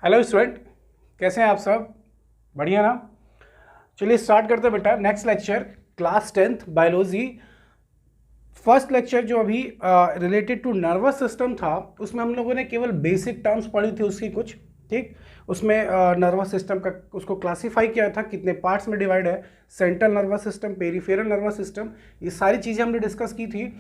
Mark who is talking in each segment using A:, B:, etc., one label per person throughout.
A: Hello student, कैसे हैं आप सब? बढ़िया ना? चलिए स्टार्ट करते हैं बेटा। Next lecture class 10th biology. First lecture जो अभी रिलेटेड टू नर्वस सिस्टम था, उसमें हम लोगों ने केवल बेसिक टर्म्स पढ़ी थी उसकी कुछ, ठीक। उसमें नर्वस सिस्टम का उसको क्लासीफाई किया था, कितने पार्ट्स में डिवाइड है, central nervous system, peripheral nervous system, ये सारी चीज़ें हमने डिस्कस की थी।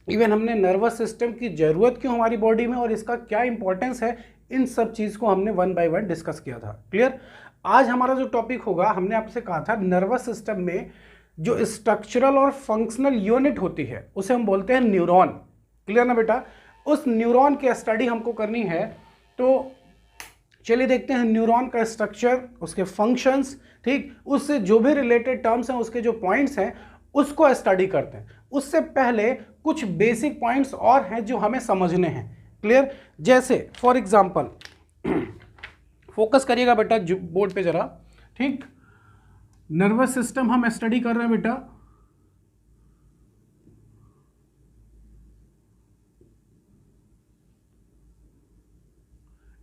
A: इवन हमने नर्वस सिस्टम की ज़रूरत क्यों हमारी बॉडी में और इसका क्या इंपॉर्टेंस है, इन सब चीज़ को हमने वन बाय वन डिस्कस किया था। क्लियर? आज हमारा जो टॉपिक होगा, हमने आपसे कहा था नर्वस सिस्टम में जो स्ट्रक्चरल और फंक्शनल यूनिट होती है उसे हम बोलते हैं न्यूरॉन। क्लियर ना बेटा? उस न्यूरॉन की स्टडी हमको करनी है, तो चलिए देखते हैं न्यूरॉन का स्ट्रक्चर, उसके फंक्शंस, ठीक, उससे जो भी रिलेटेड टर्म्स हैं, उसके जो पॉइंट्स हैं, उसको स्टडी करते हैं। उससे पहले कुछ बेसिक पॉइंट्स और हैं जो हमें समझने हैं। क्लियर? जैसे फॉर एग्जांपल, फोकस करिएगा बेटा बोर्ड पे जरा, ठीक। नर्वस सिस्टम हम स्टडी कर रहे हैं बेटा।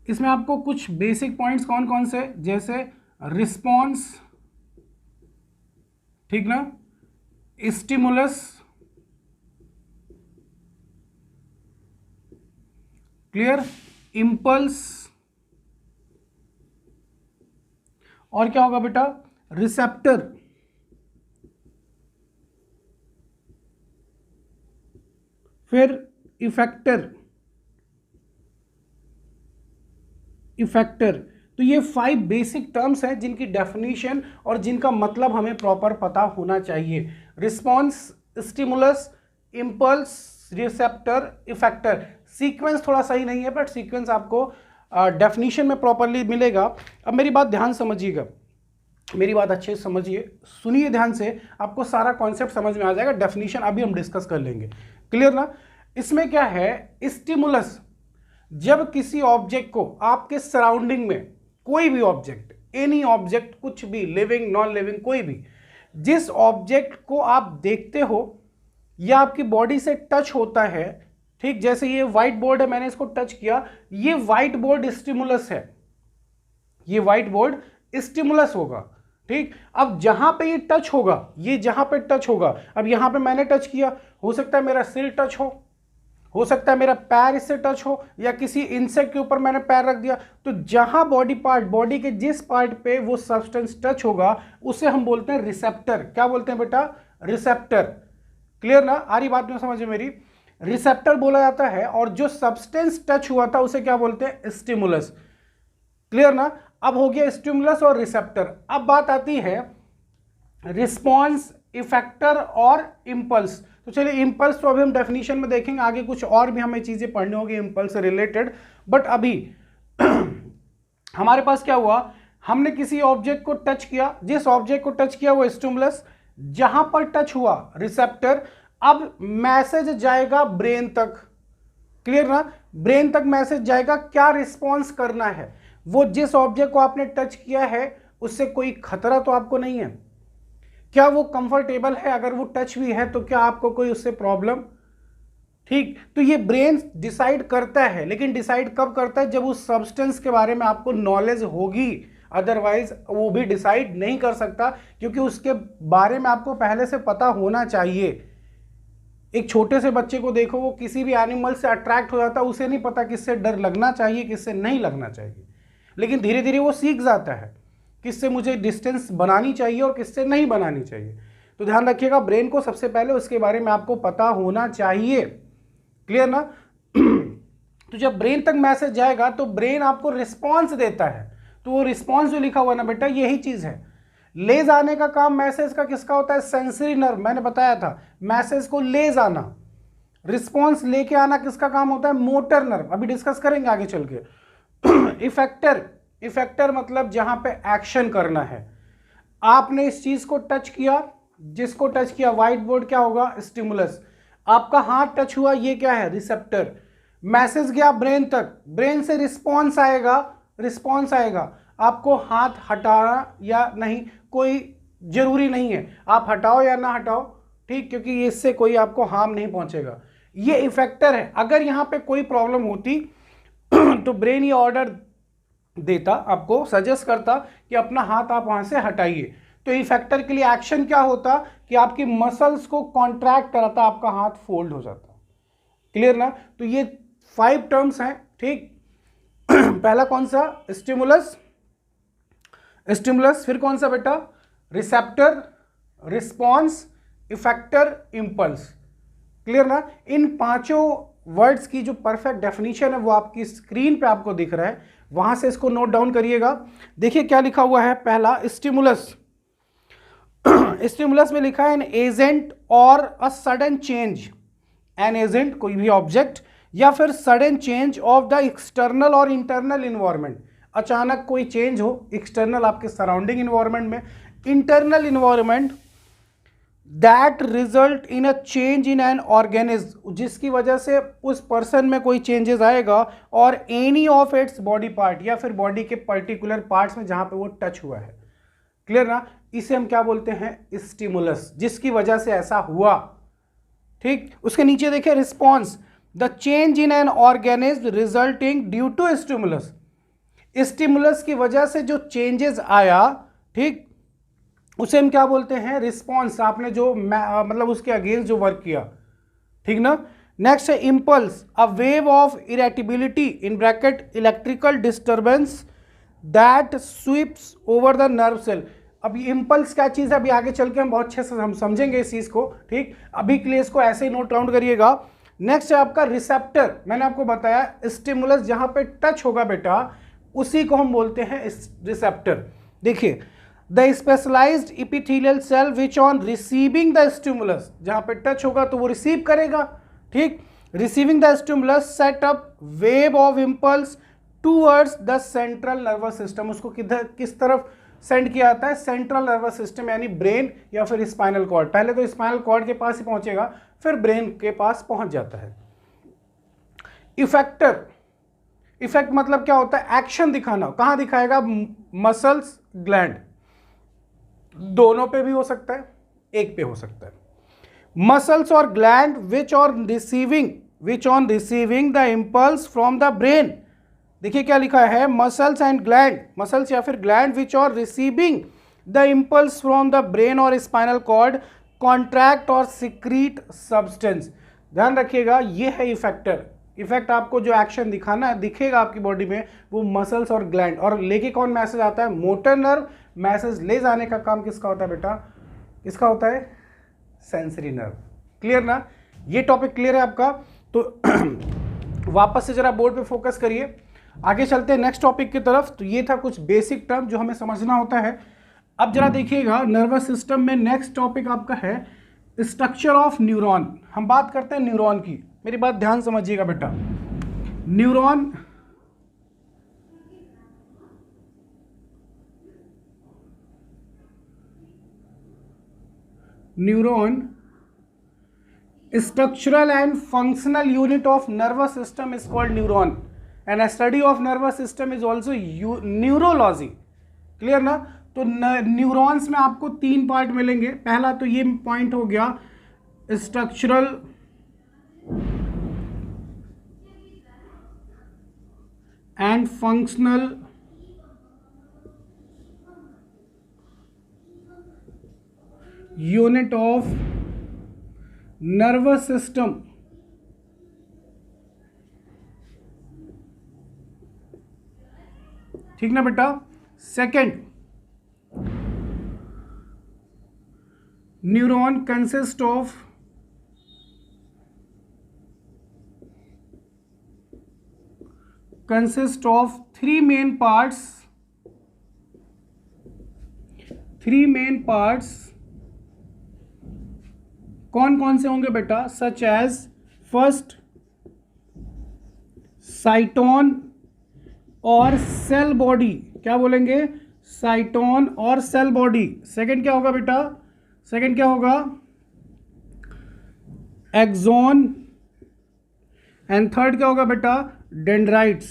A: इसमें आपको कुछ बेसिक पॉइंट्स कौन कौन से, जैसे रिस्पॉन्स, ठीक ना, स्टिमुलस, क्लियर, इंपल्स, और क्या होगा बेटा, रिसेप्टर, फिर इफेक्टर। तो ये 5 बेसिक टर्म्स हैं जिनकी डेफिनेशन और जिनका मतलब हमें प्रॉपर पता होना चाहिए। Response, stimulus, impulse, receptor, effector. Sequence थोड़ा सही नहीं है, बट सीक्वेंस आपको डेफिनेशन में प्रॉपरली मिलेगा। अब मेरी बात ध्यान समझिएगा, मेरी बात अच्छे से समझिए, सुनिए ध्यान से, आपको सारा कॉन्सेप्ट समझ में आ जाएगा। डेफिनेशन अभी हम डिस्कस कर लेंगे। क्लियर ना? इसमें क्या है, स्टिमुलस, जब किसी ऑब्जेक्ट को आपके सराउंडिंग में, कोई भी ऑब्जेक्ट, एनी ऑब्जेक्ट, कुछ भी, लिविंग नॉन लिविंग, कोई भी, जिस ऑब्जेक्ट को आप देखते हो या आपकी बॉडी से टच होता है, ठीक, जैसे ये व्हाइट बोर्ड है, मैंने इसको टच किया, ये व्हाइट बोर्ड स्टिमुलस है, ये व्हाइट बोर्ड स्टिमुलस होगा, ठीक। अब जहां पे ये टच होगा, ये जहां पे टच होगा, अब यहां पे मैंने टच किया, हो सकता है मेरा सिर टच हो सकता है मेरा पैर इससे टच हो, या किसी इंसेक्ट के ऊपर मैंने पैर रख दिया, तो जहां बॉडी पार्ट, बॉडी के जिस पार्ट पे वो सब्सटेंस टच होगा, उसे हम बोलते हैं रिसेप्टर। क्या बोलते हैं बेटा? रिसेप्टर। क्लियर ना? आ रही बात में समझ में मेरी? रिसेप्टर बोला जाता है, और जो सब्सटेंस टच हुआ था उसे क्या बोलते हैं? स्टिमुलस। क्लियर ना? अब हो गया स्टिमुलस और रिसेप्टर। अब बात आती है रिस्पॉन्स, इफेक्टर और इंपल्स। तो चलिए, इंपल्स तो अभी हम डेफिनेशन में देखेंगे, आगे कुछ और भी हमें चीजें पढ़नी होगी इंपल्स से रिलेटेड, बट अभी हमारे पास क्या हुआ, हमने किसी ऑब्जेक्ट को टच किया, जिस ऑब्जेक्ट को टच किया वो स्टिमुलस, जहां पर टच हुआ रिसेप्टर। अब मैसेज जाएगा ब्रेन तक। क्लियर ना? ब्रेन तक मैसेज जाएगा, क्या रिस्पॉन्स करना है। वो जिस ऑब्जेक्ट को आपने टच किया है उससे कोई खतरा तो आपको नहीं है, क्या वो कंफर्टेबल है, अगर वो टच भी है तो क्या आपको कोई उससे प्रॉब्लम, ठीक। तो ये ब्रेन डिसाइड करता है, लेकिन डिसाइड कब करता है? जब उस सब्सटेंस के बारे में आपको नॉलेज होगी, अदरवाइज वो भी डिसाइड नहीं कर सकता, क्योंकि उसके बारे में आपको पहले से पता होना चाहिए। एक छोटे से बच्चे को देखो, वो किसी भी एनिमल से अट्रैक्ट हो जाता है, उसे नहीं पता किससे डर लगना चाहिए, किससे नहीं लगना चाहिए, लेकिन धीरे धीरे वो सीख जाता है किससे मुझे डिस्टेंस बनानी चाहिए और किससे नहीं बनानी चाहिए। तो ध्यान रखिएगा, ब्रेन को सबसे पहले उसके बारे में आपको पता होना चाहिए। क्लियर ना? तो जब ब्रेन तक मैसेज जाएगा तो ब्रेन आपको रिस्पॉन्स देता है। तो वो रिस्पॉन्स जो लिखा हुआ ना बेटा, यही चीज है। ले जाने का काम मैसेज का किसका होता है? Sensory nerve. मैंने बताया था, मैसेज को ले जाना, रिस्पॉन्स लेके आना किसका काम होता है? Motor nerve. अभी डिस्कस करेंगे आगे चल के। इफेक्टर मतलब जहां पे एक्शन करना है। आपने इस चीज को टच किया, जिसको टच किया, व्हाइट बोर्ड क्या होगा? स्टिमुलस। आपका हाथ टच हुआ, ये क्या है? रिसेप्टर। मैसेज गया ब्रेन तक, ब्रेन से रिस्पॉन्स आएगा। आपको हाथ हटाना या नहीं कोई जरूरी नहीं है, आप हटाओ या ना हटाओ, ठीक, क्योंकि इससे कोई आपको हार्म नहीं पहुंचेगा। ये इफेक्टर है। अगर यहां पे कोई प्रॉब्लम होती तो ब्रेन ये ऑर्डर देता, आपको सजेस्ट करता कि अपना हाथ आप वहां से हटाइए। तो इफेक्टर के लिए एक्शन क्या होता कि आपकी मसल्स को कॉन्ट्रैक्ट कराता, आपका हाथ फोल्ड हो जाता। क्लियर ना? तो ये 5 टर्म्स हैं, ठीक। पहला कौन सा? स्टिमुलस, स्टिमुलस, फिर कौन सा बेटा? Receptor, response, effector, impulse. Clear ना? इन पांचों वर्ड्स की जो परफेक्ट डेफिनेशन है वो आपकी स्क्रीन पे आपको दिख रहा है, वहां से इसको नोट डाउन करिएगा। देखिए क्या लिखा हुआ है। पहला स्टिमुलस, स्टिमुलस में लिखा है एन एजेंट और a sudden change, an agent कोई भी ऑब्जेक्ट, या फिर sudden change of the external और इंटरनल इन्वायरमेंट, अचानक कोई चेंज हो एक्सटर्नल आपके सराउंडिंग इन्वायरमेंट में, internal environment, that result in a change in an organism, जिसकी वजह से उस पर्सन में कोई चेंजेस आएगा, और any of its body part, या फिर बॉडी के पर्टिकुलर पार्ट्स में जहां पे वो टच हुआ है। क्लियर ना? इसे हम क्या बोलते हैं? स्टिमुलस, जिसकी वजह से ऐसा हुआ। ठीक। उसके नीचे देखिए response, the change in an organism resulting due to stimulus, stimulus की वजह से जो चेंजेस आया, ठीक, उसे हम क्या बोलते हैं? रिस्पॉन्स, आपने जो मतलब उसके अगेंस्ट जो वर्क किया। ठीक ना? नेक्स्ट है impulse, a wave of irritability in bracket electrical disturbance that sweeps over the nerve cell. अब ये इंपल्स क्या चीज है, अभी आगे चल के हम बहुत अच्छे से हम समझेंगे इस चीज को। ठीक, अभी के लिए इसको ऐसे ही नोट डाउन करिएगा। नेक्स्ट है आपका रिसेप्टर, मैंने आपको बताया स्टिमुलस जहां पे टच होगा बेटा उसी को हम बोलते हैं रिसेप्टर। देखिए, the specialised epithelial cell which on receiving the stimulus, जहां पे टच होगा तो वो रिसीव करेगा। ठीक, receiving the stimulus set up wave of impulse towards the central nervous system, उसको किधर किस तरफ सेंड किया जाता है? सेंट्रल नर्वस सिस्टम यानी ब्रेन या फिर स्पाइनल कॉर्ड। पहले तो स्पाइनल कॉर्ड के पास ही पहुंचेगा, फिर ब्रेन के पास पहुंच जाता है। इफेक्टर, इफेक्ट मतलब क्या होता है? एक्शन दिखाना। कहां दिखाएगा? मसल्स, ग्लैंड, दोनों पे भी हो सकता है, एक पे हो सकता है। मसल्स और gland which on receiving the impulse from the brain. देखिए क्या लिखा है? मसल्स एंड ग्लैंड, मसल्स या फिर gland which are receiving the impulse from the brain और स्पाइनल कॉर्ड कॉन्ट्रैक्ट और सिक्रीट सब्सटेंस। ध्यान रखिएगा, ये है इफेक्टर। इफेक्ट आपको जो एक्शन दिखाना है, दिखेगा आपकी बॉडी में, वो मसल्स और ग्लैंड। और लेके कौन मैसेज आता है? Motor nerve. मैसेज ले जाने का काम किसका होता है बेटा? किसका होता है? Sensory nerve. क्लियर ना? ये टॉपिक क्लियर है आपका? तो वापस से जरा बोर्ड पे फोकस करिए। आगे चलते हैं नेक्स्ट टॉपिक की तरफ। तो ये था कुछ बेसिक टर्म जो हमें समझना होता है। अब जरा देखिएगा नर्वस सिस्टम में नेक्स्ट टॉपिक आपका है स्ट्रक्चर ऑफ न्यूरॉन। हम बात करते हैं न्यूरॉन की, मेरी बात ध्यान समझिएगा बेटा। Neuron structural and functional unit of nervous system is called neuron, and a study of nervous system is also neurology. Clear ना? तो न्यूरॉन्स में आपको 3 पार्ट मिलेंगे। पहला तो ये पॉइंट हो गया structural and functional unit of nervous system. ठीक ना बेटा? Second, neuron consist of 3 main parts. कौन कौन से होंगे बेटा? सच एज फर्स्ट साइटोन और सेल बॉडी। क्या बोलेंगे? साइटोन और सेल बॉडी। सेकंड क्या होगा बेटा? सेकंड क्या होगा? एक्सोन। एंड थर्ड क्या होगा बेटा? डेंड्राइट्स।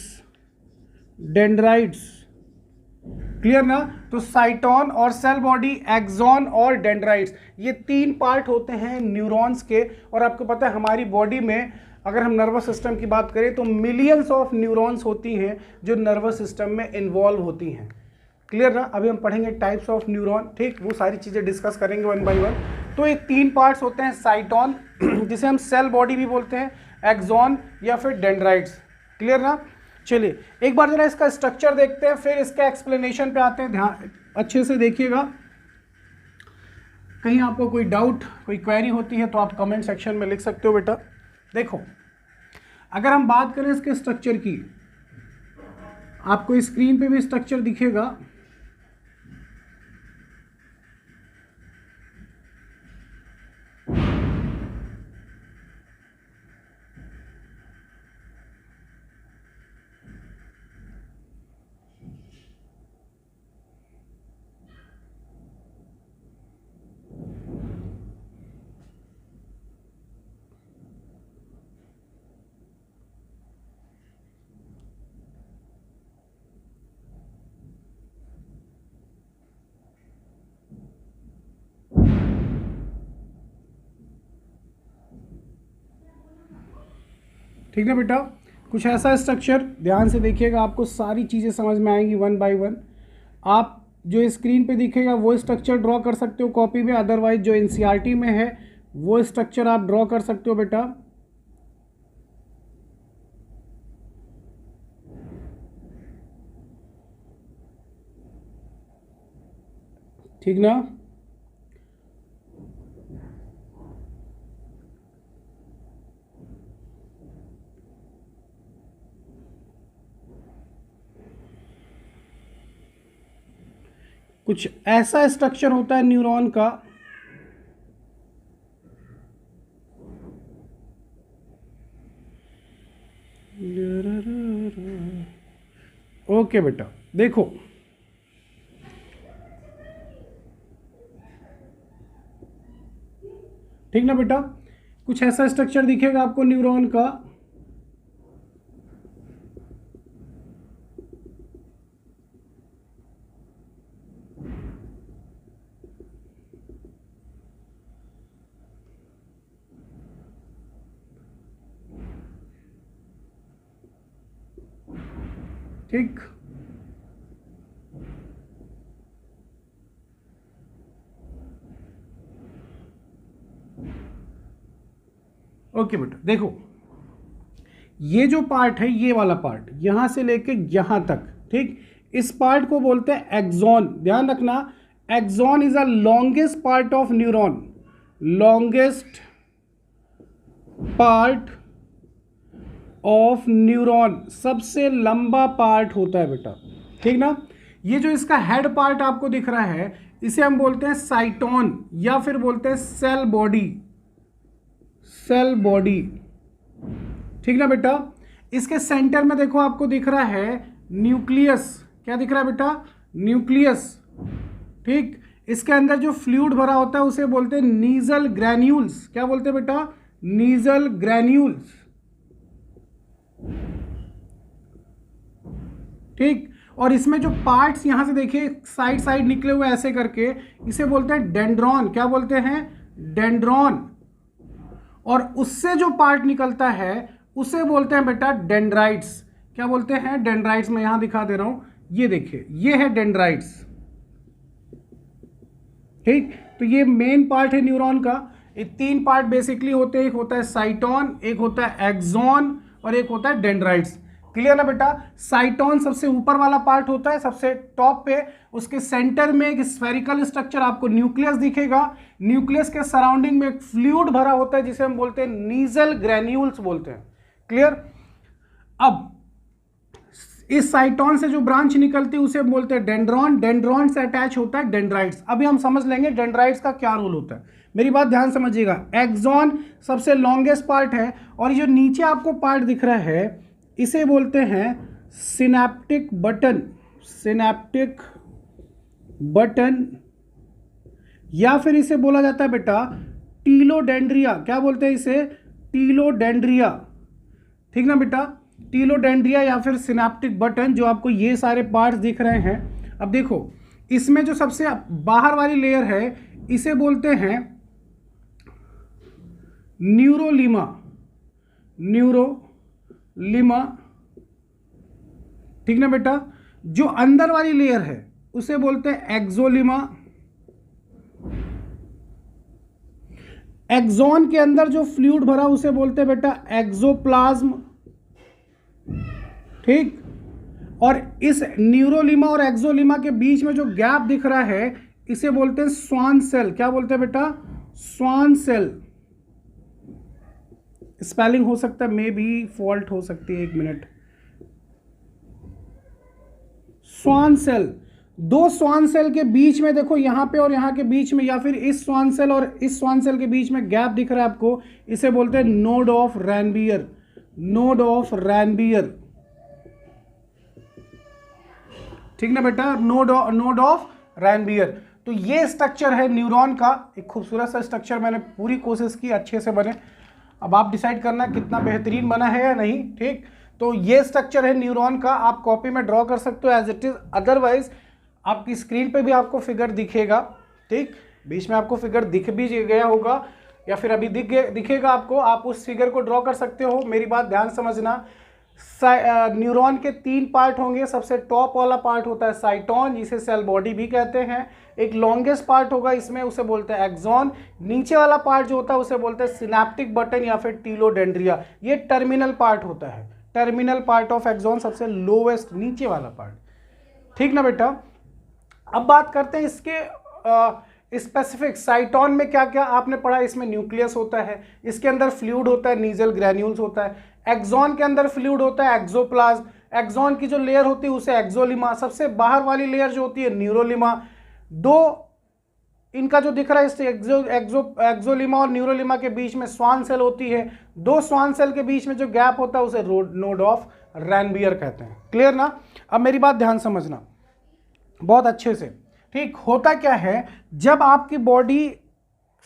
A: क्लियर ना? तो साइटोन और सेल बॉडी, एक्सोन और डेंड्राइट्स, ये 3 पार्ट होते हैं न्यूरॉन्स के। और आपको पता है हमारी बॉडी में अगर हम नर्वस सिस्टम की बात करें तो मिलियंस ऑफ न्यूरॉन्स होती हैं जो नर्वस सिस्टम में इन्वॉल्व होती हैं। क्लियर ना? अभी हम पढ़ेंगे टाइप्स ऑफ न्यूरॉन, ठीक, वो सारी चीज़ें डिस्कस करेंगे वन बाय वन। तो ये 3 पार्ट्स होते हैं, साइटॉन जिसे हम सेल बॉडी भी बोलते हैं, एक्सॉन या फिर डेंड्राइट्स। क्लियर ना? चलिए एक बार जरा इसका स्ट्रक्चर देखते हैं, फिर इसका एक्सप्लेनेशन पे आते हैं। ध्यान अच्छे से देखिएगा, कहीं आपको कोई डाउट, कोई क्वेरी होती है तो आप कमेंट सेक्शन में लिख सकते हो बेटा। देखो, अगर हम बात करें इसके स्ट्रक्चर की, आपको स्क्रीन पे भी स्ट्रक्चर दिखेगा। ठीक ना बेटा? कुछ ऐसा स्ट्रक्चर, ध्यान से देखिएगा, आपको सारी चीज़ें समझ में आएंगी वन बाय वन। आप जो स्क्रीन पे दिखेगा वो स्ट्रक्चर ड्रॉ कर सकते हो कॉपी में, अदरवाइज जो एनसीईआरटी में है वो स्ट्रक्चर आप ड्रॉ कर सकते हो बेटा। ठीक ना? कुछ ऐसा स्ट्रक्चर होता है न्यूरॉन का, ओके बेटा, देखो ठीक ना बेटा, कुछ ऐसा स्ट्रक्चर दिखेगा आपको न्यूरॉन का। ठीक, ओके बेटा, देखो ये जो पार्ट है, ये वाला पार्ट यहां से लेके यहां तक, ठीक, इस पार्ट को बोलते हैं एक्सॉन। ध्यान रखना, axon is a longest part of neuron, longest part of neuron, सबसे लंबा पार्ट होता है बेटा। ठीक ना? ये जो इसका हेड पार्ट आपको दिख रहा है, इसे हम बोलते हैं साइटोन या फिर बोलते हैं सेल बॉडी, सेल बॉडी। ठीक ना बेटा? इसके सेंटर में देखो आपको दिख रहा है न्यूक्लियस। क्या दिख रहा है बेटा? न्यूक्लियस। ठीक, इसके अंदर जो फ्लूइड भरा होता है उसे बोलते हैं नीजल ग्रैन्यूल्स। क्या बोलते हैं बेटा? Nasal granules. ठीक, और इसमें जो पार्ट्स यहां से देखिए साइड साइड निकले हुए ऐसे करके, इसे बोलते हैं डेंड्रॉन। क्या बोलते हैं? डेंड्रॉन। और उससे जो पार्ट निकलता है उसे बोलते हैं बेटा डेंड्राइट्स। क्या बोलते हैं? डेंड्राइट्स। मैं यहां दिखा दे रहा हूं, ये देखिए, ये है डेंड्राइट्स। ठीक, तो ये मेन पार्ट है न्यूरॉन का। ये 3 पार्ट बेसिकली होते हैं, एक होता है साइटोन, एक होता है एक्सॉन और एक होता है डेंड्राइट्स। क्लियर ना बेटा? साइटोन सबसे ऊपर वाला पार्ट होता है, सबसे टॉप पे। उसके सेंटर में एक स्फेरिकल स्ट्रक्चर आपको न्यूक्लियस दिखेगा। न्यूक्लियस के सराउंडिंग में एक फ्लूइड भरा होता है जिसे हम बोलते हैं नीजल ग्रैन्यूल्स बोलते हैं। क्लियर? अब इस साइटोन से जो ब्रांच निकलती है उसे बोलते हैं डेंड्रॉन। डेंड्रॉन से अटैच होता है डेंड्राइट्स। अभी हम समझ लेंगे डेंड्राइट्स का क्या रोल होता है। मेरी बात ध्यान समझिएगा, एक्सॉन सबसे लॉन्गेस्ट पार्ट है और ये जो नीचे आपको पार्ट दिख रहा है इसे बोलते हैं सिनैप्टिक बटन। सिनैप्टिक बटन या फिर इसे बोला जाता है बेटा टीलोडेंड्रिया। क्या बोलते हैं इसे? टीलोडेंड्रिया। ठीक ना बेटा? टीलोडेंड्रिया या फिर सिनैप्टिक बटन, जो आपको ये सारे पार्ट्स दिख रहे हैं। अब देखो, इसमें जो सबसे बाहर वाली लेयर है इसे बोलते हैं न्यूरोलीमा। न्यूरोलिमा, ठीक ना बेटा। जो अंदर वाली लेयर है उसे बोलते हैं एक्सोलिमा। एक्सॉन के अंदर जो फ्लूइड भरा उसे बोलते हैं बेटा एक्सोप्लाज्म, ठीक। और इस न्यूरोलिमा और एक्सोलिमा के बीच में जो गैप दिख रहा है इसे बोलते हैं स्वान सेल। क्या बोलते हैं बेटा? Schwann cell. स्पेलिंग हो सकता है, मे बी फॉल्ट हो सकती है, 1 मिनट। स्वान सेल, दो स्वान सेल के बीच में देखो, यहां पे और यहां के बीच में, या फिर इस स्वान सेल और इस स्वान सेल के बीच में गैप दिख रहा है आपको, इसे बोलते हैं नोड ऑफ रैनबियर। नोड ऑफ रैनबियर, ठीक ना बेटा, नोड ऑफ रैनबियर। तो ये स्ट्रक्चर है न्यूरॉन का, एक खूबसूरत सा स्ट्रक्चर, मैंने पूरी कोशिश की अच्छे से बने। अब आप डिसाइड करना कितना बेहतरीन बना है या नहीं, ठीक। तो ये स्ट्रक्चर है न्यूरॉन का, आप कॉपी में ड्रॉ कर सकते हो एज इट इज, अदरवाइज आपकी स्क्रीन पे भी आपको फिगर दिखेगा, ठीक। बीच में आपको फिगर दिख भी गया होगा या फिर अभी दिखेगा आपको, आप उस फिगर को ड्रॉ कर सकते हो। मेरी बात ध्यान समझना, न्यूरॉन के 3 पार्ट होंगे। सबसे टॉप वाला पार्ट होता है साइटोन, जिसे सेल बॉडी भी कहते हैं। एक लॉन्गेस्ट पार्ट होगा इसमें, उसे बोलते हैं एक्सॉन। नीचे वाला पार्ट जो होता है उसे बोलते हैं सिनैप्टिक बटन या फिर टीलोडेंड्रिया। ये टर्मिनल पार्ट होता है, टर्मिनल पार्ट ऑफ एक्सॉन, सबसे लोवेस्ट नीचे वाला पार्ट, ठीक ना बेटा। अब बात करते हैं इसके स्पेसिफिक। साइटोन में क्या क्या आपने पढ़ा? इसमें न्यूक्लियस होता है, इसके अंदर फ्लूइड होता है, नीजल ग्रैन्यूल्स होता है। एक्सॉन के अंदर फ्लूइड होता है, एक्सोप्लाज्म। एक्सॉन की जो लेयर होती है उसे एक्सोलिमा, सबसे बाहर वाली लेयर जो होती है न्यूरोलिमा। दो इनका जो दिख रहा है, इससे एक्सोलिमा और न्यूरोलिमा के बीच में स्वान सेल होती है। दो स्वान सेल के बीच में जो गैप होता है उसे नोड ऑफ रैनबियर कहते हैं। क्लियर ना? अब मेरी बात ध्यान समझना बहुत अच्छे से, ठीक। होता क्या है, जब आपकी बॉडी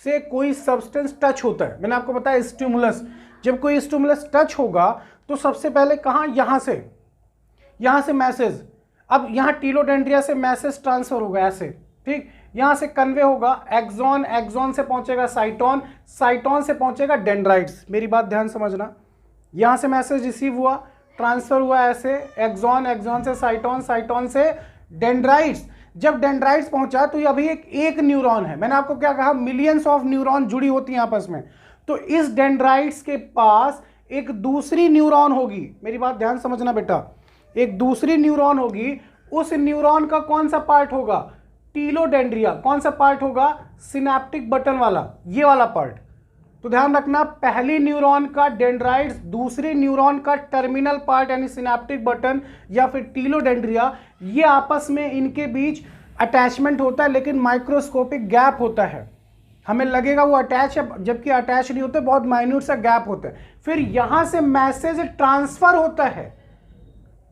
A: से कोई सब्सटेंस टच होता है, मैंने आपको बताया स्टिमुलस, जब कोई स्टिमुलस टच होगा तो सबसे पहले कहाँ? यहां से मैसेज, अब यहां टीलोडेंड्रिया से मैसेज ट्रांसफर होगा ऐसे, ठीक। यहां से कन्वे होगा एक्सॉन, एक्सॉन से पहुंचेगा साइटोन, साइटोन से पहुंचेगा डेंड्राइट्स। मेरी बात ध्यान समझना, यहां से मैसेज रिसीव हुआ, ट्रांसफर हुआ ऐसे एक्सॉन, एक्सॉन से साइटोन, साइटोन से डेंड्राइट्स। जब डेंड्राइट्स पहुंचा तो ये अभी एक न्यूरॉन है। मैंने आपको क्या कहा? मिलियंस ऑफ न्यूरॉन जुड़ी होती हैं आपस में। तो इस डेंड्राइट्स के पास एक दूसरी न्यूरॉन होगी। मेरी बात ध्यान समझना बेटा, एक दूसरी न्यूरॉन होगी। उस न्यूरॉन का कौन सा पार्ट होगा? टीलोडेंड्रिया। कौन सा पार्ट होगा? सिनैप्टिक बटन वाला, ये वाला पार्ट। तो ध्यान रखना, पहली न्यूरॉन का डेंड्राइट्स, दूसरी न्यूरॉन का टर्मिनल पार्ट यानी सिनैप्टिक बटन या फिर टीलोडेंड्रिया, ये आपस में इनके बीच अटैचमेंट होता है, लेकिन माइक्रोस्कोपिक गैप होता है। हमें लगेगा वो अटैच है, जबकि अटैच नहीं होते, बहुत माइन्यूट सा गैप होता है। फिर यहां से मैसेज ट्रांसफर होता है।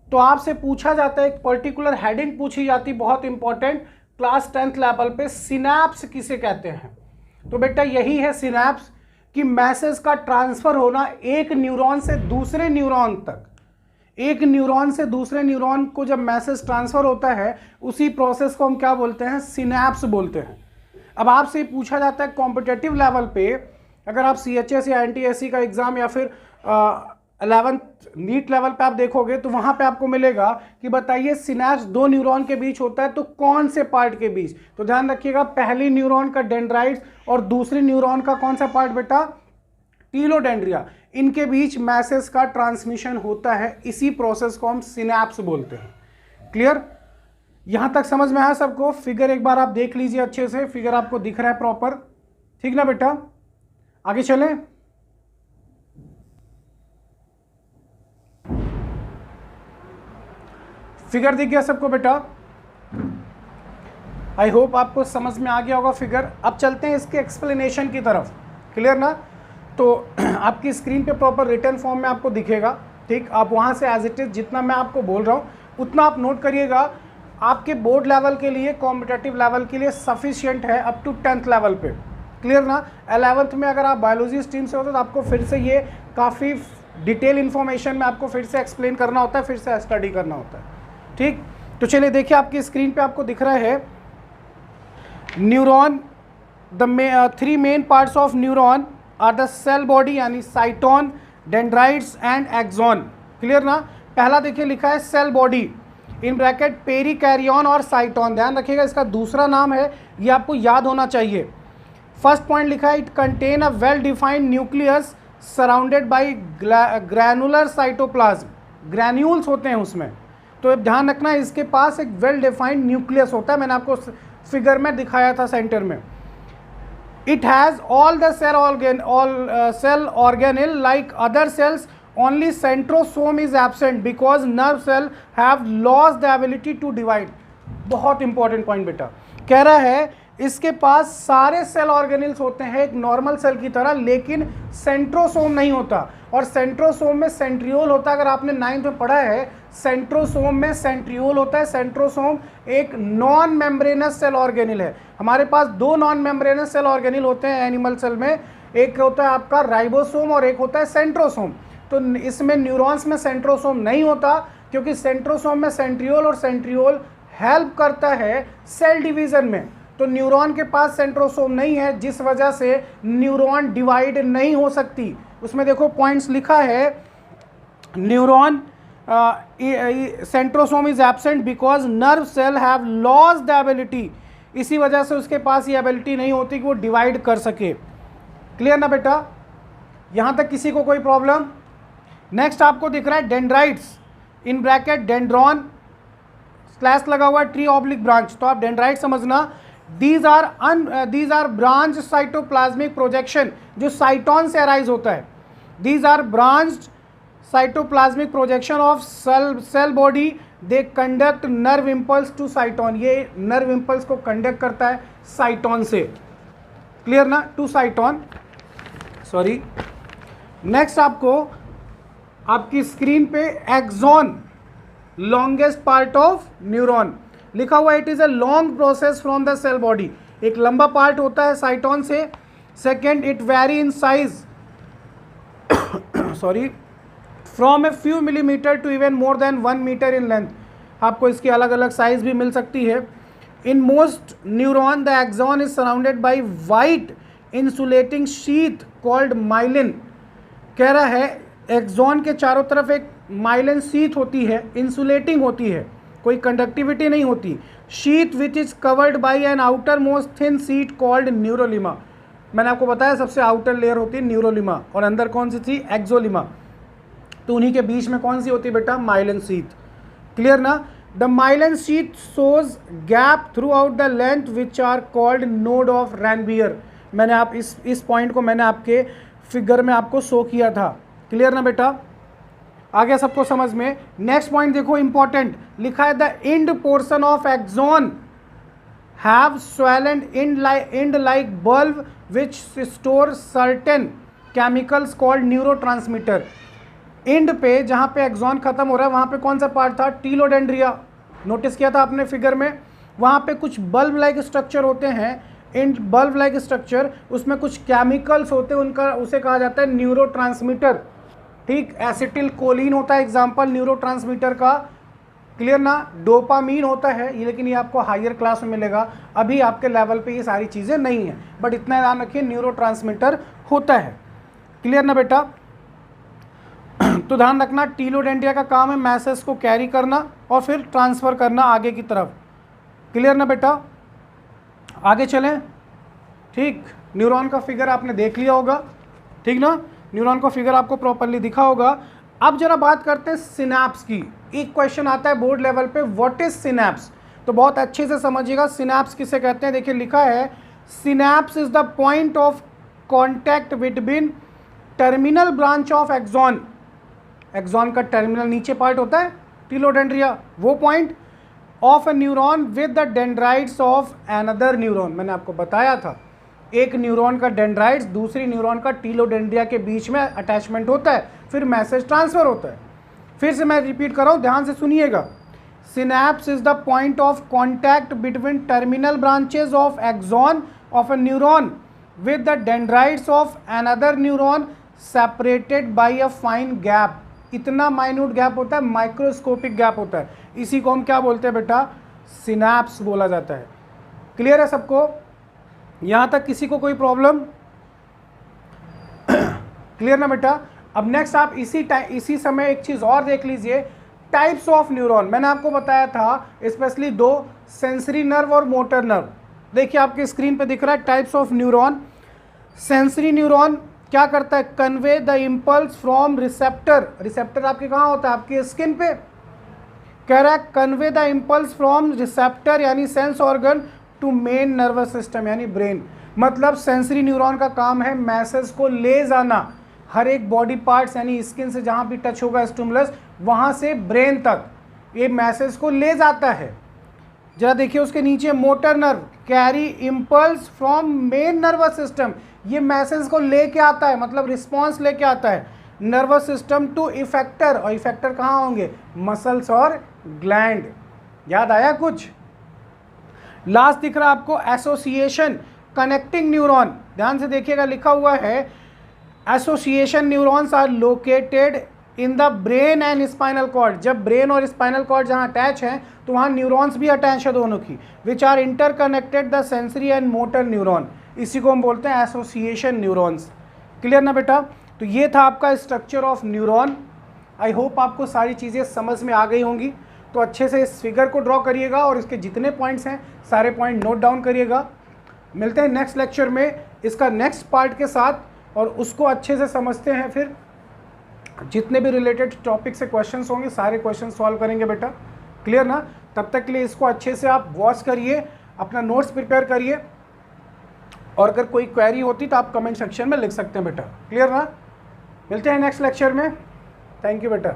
A: तो आपसे पूछा जाता है, एक पर्टिकुलर हेडिंग पूछी जाती, बहुत इंपॉर्टेंट, क्लास 10th लेवल पे, सिनैप्स किसे कहते हैं? तो बेटा यही है सिनैप्स, कि मैसेज का ट्रांसफर होना एक न्यूरॉन से दूसरे न्यूरॉन तक। एक न्यूरॉन से दूसरे न्यूरॉन को जब मैसेज ट्रांसफर होता है, उसी प्रोसेस को हम क्या बोलते हैं? सिनैप्स बोलते हैं। अब आपसे पूछा जाता है कॉम्पिटिटिव लेवल पे, अगर आप CHS या NTSC का एग्जाम या फिर 11th नीट लेवल पे आप देखोगे तो वहां पे आपको मिलेगा कि बताइए सिनैप्स दो न्यूरॉन के बीच होता है तो कौन से पार्ट के बीच? तो ध्यान रखिएगा, पहली न्यूरॉन का डेंड्राइट्स और दूसरी न्यूरॉन का कौन सा पार्ट बेटा? टीलोडेंड्रिया। इनके बीच मैसेज का ट्रांसमिशन होता है, इसी प्रोसेस को हम सिनैप्स बोलते हैं। क्लियर? यहां तक समझ में आया सबको? फिगर एक बार आप देख लीजिए अच्छे से, फिगर आपको दिख रहा है प्रॉपर, ठीक ना बेटा? आगे चलें। फिगर दिख गया सबको बेटा? आई होप आपको समझ में आ गया होगा फिगर। अब चलते हैं इसके एक्सप्लेनेशन की तरफ। क्लियर ना? तो आपकी स्क्रीन पे प्रॉपर रिटन फॉर्म में आपको दिखेगा, ठीक। आप वहां से एज इट इज जितना मैं आपको बोल रहा हूं उतना आप नोट करिएगा। आपके बोर्ड लेवल के लिए, कॉम्पिटिटिव लेवल के लिए सफिशिएंट है अप टू 10th लेवल पे। क्लियर ना? 11th में अगर आप बायोलॉजी स्ट्रीम से होते तो आपको फिर से ये काफ़ी डिटेल इन्फॉर्मेशन में आपको फिर से एक्सप्लेन करना होता है, फिर से स्टडी करना होता है, ठीक। तो चलिए देखिए, आपकी स्क्रीन पे आपको दिख रहा है neuron, the 3 main parts of neuron are the cell body यानी cyton, dendrites and axon. Clear ना। पहला देखिए लिखा है cell body in bracket perikaryon और साइटोन, ध्यान रखिएगा इसका दूसरा नाम है, ये आपको याद होना चाहिए। फर्स्ट पॉइंट लिखा है it contain a well defined nucleus surrounded by granular cytoplasm, granules होते हैं उसमें, तो ध्यान रखना इसके पास एक वेल डिफाइंड न्यूक्लियस होता है, मैंने आपको फिगर में दिखाया था सेंटर में। It has all the cell organelle like other cells, only centrosome is absent because nerve cell have lost the ability to divide। बहुत इंपॉर्टेंट पॉइंट बेटा, कह रहा है इसके पास सारे सेल ऑर्गेनल्स होते हैं एक नॉर्मल सेल की तरह, लेकिन सेंट्रोसोम नहीं होता, और सेंट्रोसोम में सेंट्रियोल होता है। अगर आपने 9th में पढ़ा है सेंट्रोसोम में सेंट्रियोल होता है। सेंट्रोसोम एक नॉन मेम्ब्रेनस सेल ऑर्गेनल है। हमारे पास दो नॉन मेम्ब्रेनस सेल ऑर्गेनल होते हैं एनिमल सेल में, एक होता है आपका राइबोसोम और एक होता है सेंट्रोसोम। तो इसमें न्यूरॉन्स में सेंट्रोसोम नहीं होता, क्योंकि सेंट्रोसोम में सेंट्रियोल और सेंट्रियोल हेल्प करता है सेल डिवीजन में। तो न्यूरॉन के पास सेंट्रोसोम नहीं है, जिस वजह से न्यूरॉन डिवाइड नहीं हो सकती। उसमें देखो पॉइंट्स लिखा है, neuron centrosome is absent because nerve cell have lost the ability, इसी वजह से उसके पास ये एबिलिटी नहीं होती कि वो डिवाइड कर सके। क्लियर ना बेटा, यहां तक किसी को कोई प्रॉब्लम? नेक्स्ट आपको दिख रहा है dendrites in bracket dendron slash लगा हुआ ट्री ऑब्लिक ब्रांच, तो आप डेंड्राइट समझना। These are branch cytoplasmic projection, जो साइटोन से अराइज होता है। These are branched cytoplasmic projection of cell body, they conduct nerve impulse to cyton, ये नर्व इम्पल्स को कंडक्ट करता है साइटोन से। क्लियर ना, टू साइटोन, सॉरी। नेक्स्ट आपको आपकी स्क्रीन पे axon, longest part of neuron लिखा हुआ। It is a long process from the cell body, एक लंबा पार्ट होता है साइटोन से। Second, it very in size sorry from a few millimetre to even more than 1 metre in length, आपको इसकी अलग अलग साइज भी मिल सकती है। In most neuron the axon is surrounded by white insulating sheath called myelin. कह रहा है एक्सॉन के चारों तरफ एक माइलिन शीथ होती है, इंसुलेटिंग होती है, कोई कंडक्टिविटी नहीं होती। Sheath which is covered by an outermost thin sheet called neurilemma, मैंने आपको बताया सबसे आउटर लेयर होती है न्यूरोलिमा, और अंदर कौन सी थी? एक्सोलिमा। तो उन्हीं के बीच में कौन सी होती है बेटा? Myelin sheath. क्लियर ना। The myelin sheath shows gap throughout the length which are called node of Ranvier. मैंने आप इस पॉइंट को मैंने आपके फिगर में आपको शो किया था। क्लियर ना बेटा, आ गया सबको समझ में? नेक्स्ट पॉइंट देखो इंपॉर्टेंट लिखा है, the end portion of axon have swollen end like bulb which store certain chemicals called neurotransmitter। End पे जहां पे एक्सॉन खत्म हो रहा है वहां पे कौन सा पार्ट था? टीलोडेंड्रिया। नोटिस किया था आपने फिगर में, वहां पे कुछ बल्ब लाइक स्ट्रक्चर होते हैं, इंड बल्ब लाइक स्ट्रक्चर, उसमें कुछ केमिकल्स होते हैं, उनका उसे कहा जाता है न्यूरोट्रांसमीटर। ठीक, एसिटिल कोलिन होता है एग्जाम्पल न्यूरोट्रांसमीटर का। क्लियर ना। डोपामीन होता है ये, लेकिन ये आपको हायर क्लास में मिलेगा, अभी आपके लेवल पे ये सारी चीज़ें नहीं हैं, बट इतना ध्यान रखिए न्यूरोट्रांसमीटर होता है। क्लियर ना बेटा। तो ध्यान रखना टीलोडेंड्रिया का काम है मैसेज को कैरी करना और फिर ट्रांसफ़र करना आगे की तरफ। क्लियर ना बेटा, आगे चलें। ठीक, न्यूरॉन का फिगर आपने देख लिया होगा, ठीक ना, न्यूरॉन का फिगर आपको प्रॉपरली दिखा होगा। अब जरा बात करते हैं सिनैप्स की। एक क्वेश्चन आता है बोर्ड लेवल पे, व्हाट इज सिनैप्स? तो बहुत अच्छे से समझिएगा सिनैप्स किसे कहते हैं। देखिए लिखा है, synapse is the point of contact between terminal branch of axon, axon का टर्मिनल नीचे पार्ट होता है टीलोडेंड्रिया, वो point of a neuron with the dendrites of another neuron. मैंने आपको बताया था एक न्यूरॉन का डेंड्राइट्स दूसरी न्यूरॉन का टीलोडेंड्रिया के बीच में अटैचमेंट होता है, फिर मैसेज ट्रांसफर होता है। फिर से मैं रिपीट कर रहा हूँ, ध्यान से सुनिएगा। Synapse is the point of contact between terminal branches of axon of a neuron with the dendrites of another neuron separated by a fine gap. इतना माइन्यूट गैप होता है, माइक्रोस्कोपिक गैप होता है, इसी को हम क्या बोलते हैं बेटा? सिनैप्स बोला जाता है। क्लियर है सबको? यहाँ तक किसी को कोई प्रॉब्लम? क्लियर ना बेटा। अब नेक्स्ट आप इसी समय एक चीज़ और देख लीजिए, टाइप्स ऑफ न्यूरॉन। मैंने आपको बताया था स्पेशली दो, सेंसरी नर्व और मोटर नर्व। देखिए आपके स्क्रीन पे दिख रहा है types of neuron. Sensory neuron क्या करता है, convey the impulse from receptor. Receptor आपके कहाँ होता है, आपकी स्किन पे। कह रहा है convey the impulse from receptor यानी sense organ to main nervous system यानी ब्रेन। मतलब सेंसरी न्यूरॉन का काम है मैसेज को ले जाना हर एक बॉडी पार्ट्स यानी स्किन से जहाँ भी टच होगा स्टिमुलस, वहाँ से ब्रेन तक ये मैसेज को ले जाता है। जरा देखिए उसके नीचे, motor nerve carry impulse from main nervous system. ये मैसेज को लेके आता है, मतलब रिस्पॉन्स लेके आता है नर्वस सिस्टम टू इफेक्टर। और इफेक्टर कहाँ होंगे, मसल्स और ग्लैंड। याद आया कुछ? लास्ट दिख रहा है आपको एसोसिएशन कनेक्टिंग न्यूरॉन। ध्यान से देखिएगा, लिखा हुआ है association neurons are located in the brain and spinal cord. जब ब्रेन और स्पाइनल कॉर्ड जहाँ अटैच हैं तो वहाँ न्यूरॉन्स भी अटैच है दोनों की, which are interconnected the sensory and motor neuron. इसी को हम बोलते हैं एसोसिएशन न्यूरॉन्स। क्लियर ना बेटा? तो ये था आपका structure of neuron. I hope आपको सारी चीज़ें समझ में आ गई होंगी। तो अच्छे से इस फिगर को ड्रॉ करिएगा और इसके जितने पॉइंट्स हैं सारे पॉइंट नोट डाउन करिएगा। मिलते हैं नेक्स्ट लेक्चर में इसका नेक्स्ट पार्ट के साथ, और उसको अच्छे से समझते हैं। फिर जितने भी रिलेटेड टॉपिक से क्वेश्चंस होंगे सारे क्वेश्चन सॉल्व करेंगे बेटा। क्लियर ना? तब तक के लिए इसको अच्छे से आप वॉच करिए, अपना नोट्स प्रिपेयर करिए, और अगर कोई क्वेरी होती तो आप कमेंट सेक्शन में लिख सकते हैं बेटा। क्लियर ना? मिलते हैं नेक्स्ट लेक्चर में। थैंक यू बेटा।